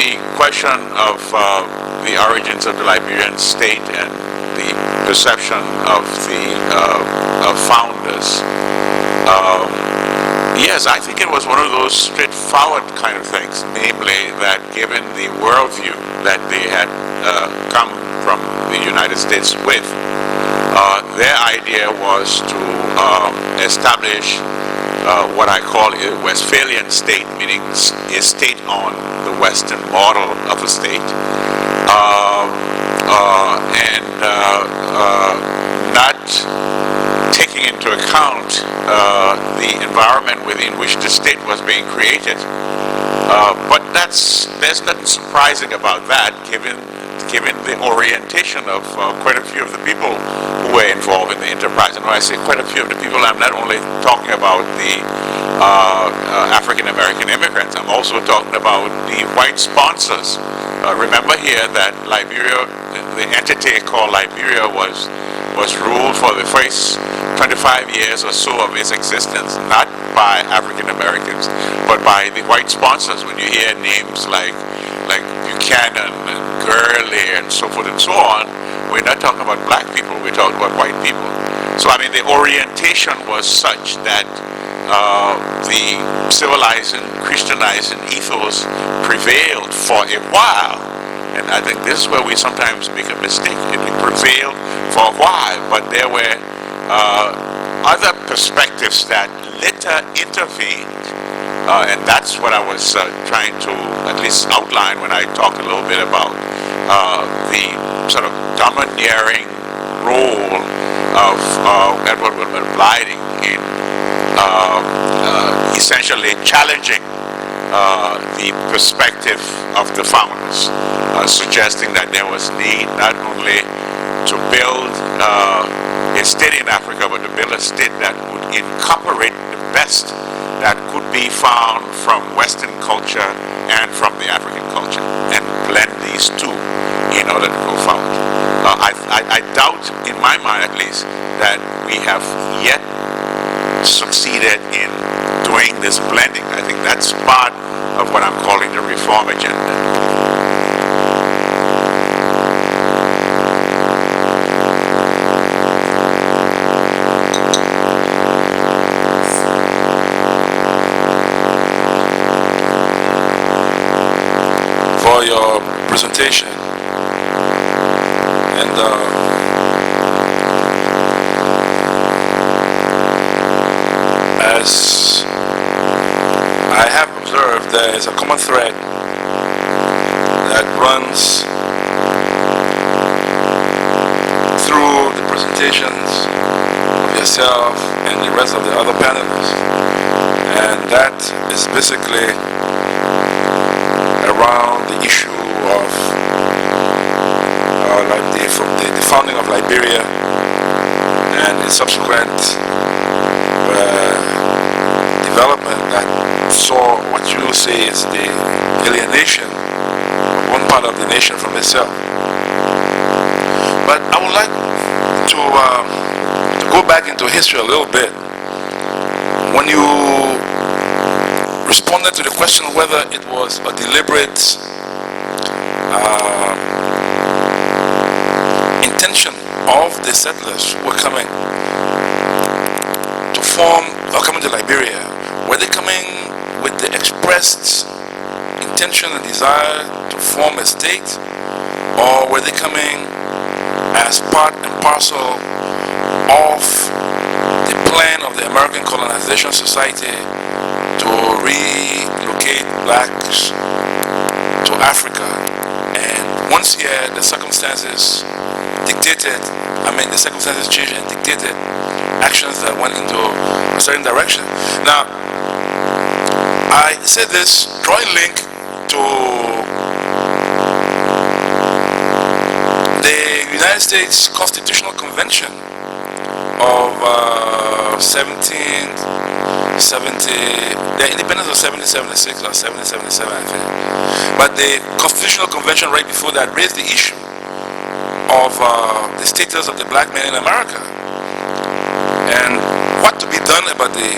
the question of the origins of the Liberian state and the perception of the founders, yes, I think it was one of those straightforward kind of things, namely that given the worldview that they had come from the United States with, their idea was to establish what I call a Westphalian state, meaning a state on the Western model of a state, and not taking into account the environment within which the state was being created. But there's nothing surprising about that, given the orientation of quite a few of the people who were involved in the enterprise. And when I say quite a few of the people, I'm not only talking about the African American immigrants, I'm also talking about the white sponsors. Remember here that Liberia, the entity called Liberia, was ruled for the first 25 years or so of its existence, not by African Americans, but by the white sponsors. When you hear names like Buchanan and Gurley and so forth and so on, we're not talking about black people, we're talking about white people. So I mean, the orientation was such that the civilizing, Christianizing ethos prevailed for a while. And I think this is where we sometimes make a mistake. It prevailed for a while, but there were other perspectives that later intervened. And that's what I was trying to at least outline when I talked a little bit about the sort of domineering role of Edward Wilmot Blything in essentially challenging the perspective of the founders, suggesting that there was need not only to build a state in Africa, but to build a state that would incorporate the best that could be found from Western culture and from the African culture, and blend these two in order to go forward. I doubt, in my mind at least, that we have yet succeeded in doing this blending. I think that's part of what I'm calling the reform agenda. For your presentation, and as I have observed, there is a common thread that runs through the presentations of yourself and the rest of the other panelists, and that is basically around the issue of the founding of Liberia and its subsequent development that saw what you say is the alienation of one part of the nation from itself. But I would like to go back into history a little bit. When you responded to the question whether it was a deliberate intention of the settlers who were coming to form, or coming to Liberia, were they coming with the expressed intention and desire to form a state, or were they coming as part and parcel of the plan of the American Colonization Society to relocate blacks to Africa? And once here, the circumstances dictated, the circumstances changed and dictated actions that went into a certain direction. Now, I said this drawing link to the United States Constitutional Convention of 1770, the independence of 1776 or 1777, I think. But the Constitutional Convention right before that raised the issue of the status of the black man in America. And what to be done about the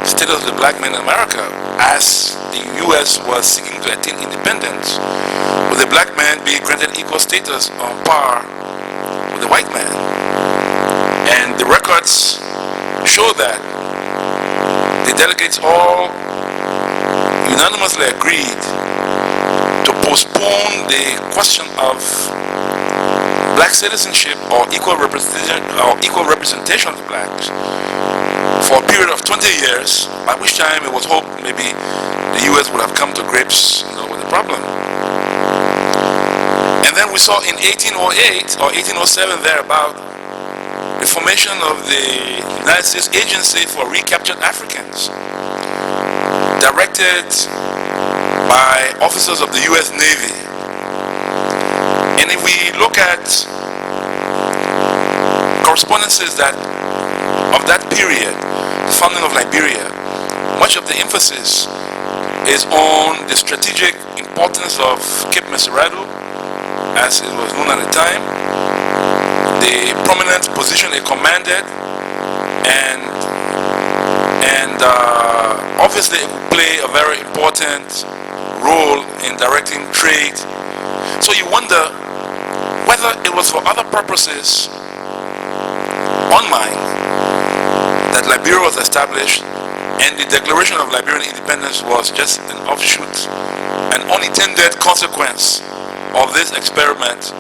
status of the black man in America as the U.S. was seeking to attain independence, with the black man being granted equal status on par with the white man. And the records show that the delegates all unanimously agreed to postpone the question of black citizenship or equal representation of the blacks for a period of 20 years, by which time it was hoped maybe the U.S. would have come to grips with the problem. And then we saw in 1808 or 1807 thereabout the formation of the United States Agency for Recaptured Africans, directed by officers of the U.S. Navy. And if we look at correspondences of that period, the founding of Liberia, much of the emphasis is on the strategic importance of Cape Messerado, as it was known at the time, the prominent position it commanded, and obviously it would play a very important role in directing trade. So you wonder whether it was for other purposes on mind that Liberia was established, and the Declaration of Liberian Independence was just an offshoot, an unintended consequence of this experiment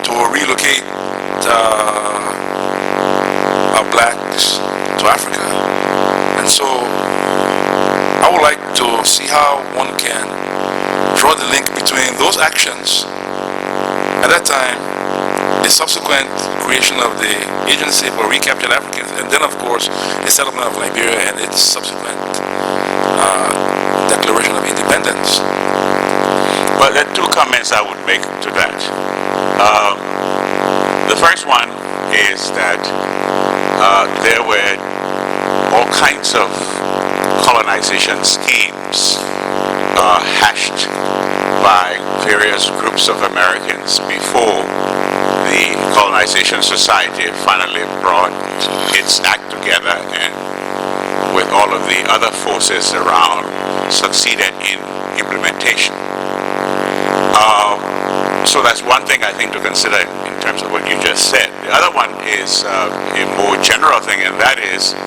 to relocate our blacks to Africa. And so I would like to see how one can draw the link between those actions at that time, the subsequent creation of the Agency for Recaptured Africans, and then of course the settlement of Liberia and its subsequent Declaration of Independence. Well, there are two comments I would make to that. The first one is that there were all kinds of colonization schemes hashed by various groups of Americans before the Colonization Society finally brought its act together and with all of the other forces around succeeded in implementation. So that's one thing I think to consider in terms of what you just said. The other one is a more general thing, and that is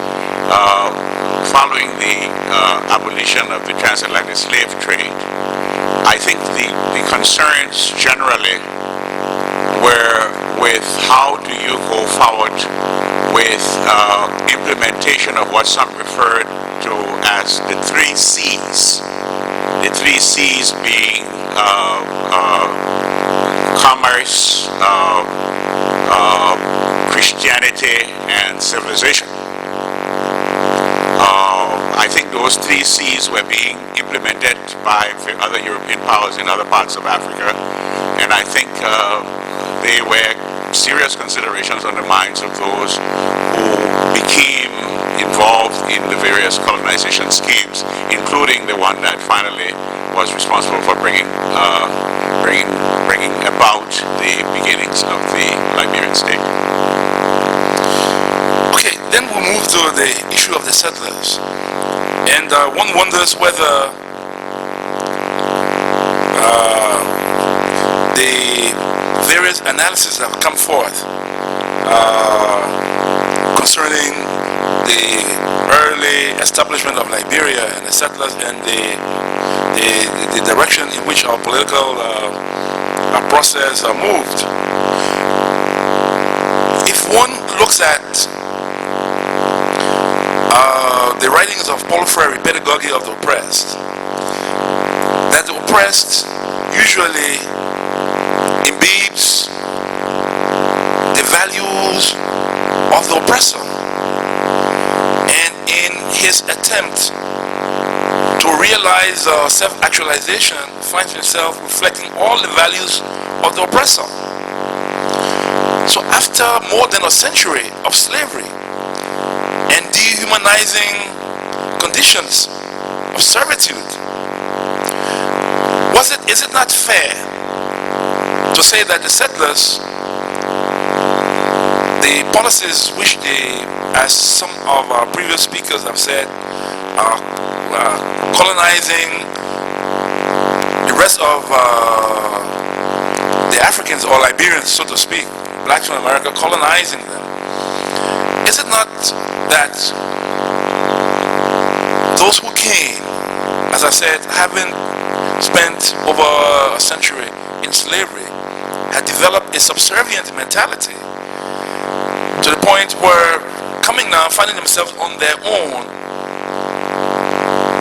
following the abolition of the transatlantic slave trade, I think the concerns generally were with how do you go forward with implementation of what some referred to as the 3 C's. The 3 C's being commerce, Christianity, and civilization. I think those 3 C's were being implemented by other European powers in other parts of Africa, and I think they were serious considerations on the minds of those who became involved in the various colonization schemes, including the one that finally was responsible for bringing about the beginnings of the Liberian state. Okay, then we'll move to the issue of the settlers. And one wonders whether the various analyses that have come forth concerning the early establishment of Liberia and the settlers and the direction in which our political process moved. If one looks at the writings of Paul Freire, Pedagogy of the Oppressed, that the oppressed usually imbibes the values of the oppressor, and in his attempt to realize self-actualization finds himself reflecting all the values of the oppressor. So after more than a century of slavery and dehumanizing conditions of servitude, is it not fair to say that the settlers, the policies which they as some of our previous speakers have said, colonizing the rest of the Africans or Liberians, so to speak, blacks from America, colonizing them. Is it not that those who came, as I said, having spent over a century in slavery, had developed a subservient mentality to the point where coming now, finding themselves on their own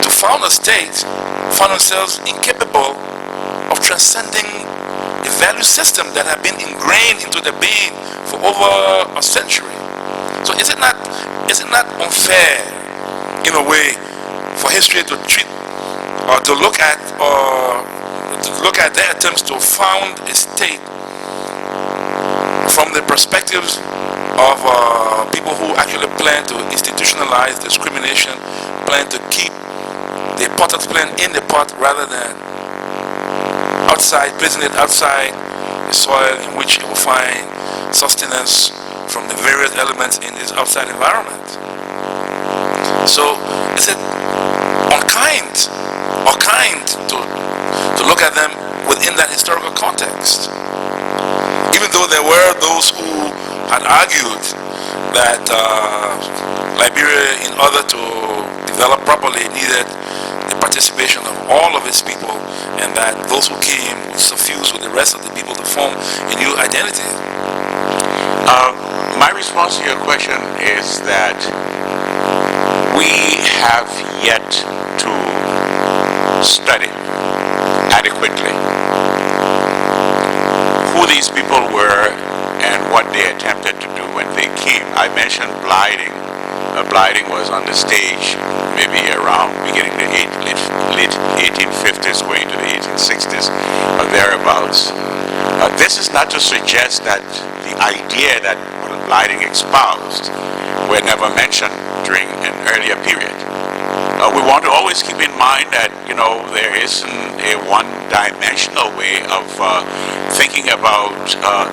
to found a state, found themselves incapable of transcending a value system that had been ingrained into their being for over a century. So is it not unfair in a way for history to treat or to look at their attempts to found a state from the perspectives of people who actually plan to institutionalize discrimination, plan to keep the potted plant in the pot rather than outside, placing it outside the soil in which it will find sustenance from the various elements in its outside environment. So is it unkind or kind to look at them within that historical context? Even though there were those who had argued that Liberia, in order to develop properly, needed the participation of all of its people, and that those who came would suffuse with the rest of the people to form a new identity. My response to your question is that we have yet to study adequately who these people were and what they attempted to do when they came. I mentioned blighting. Blighting was on the stage maybe around beginning the late 1850s going to the 1860s or thereabouts. This is not to suggest that the idea that blighting espoused were never mentioned during an earlier period. We want to always keep in mind that, there isn't a one-dimensional way of thinking about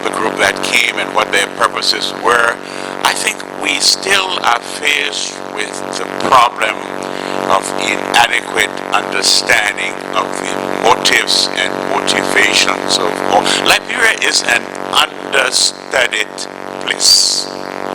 the group that came and what their purposes were. I think we still are faced with the problem of inadequate understanding of the motives and motivations of all. Liberia is an understudied place.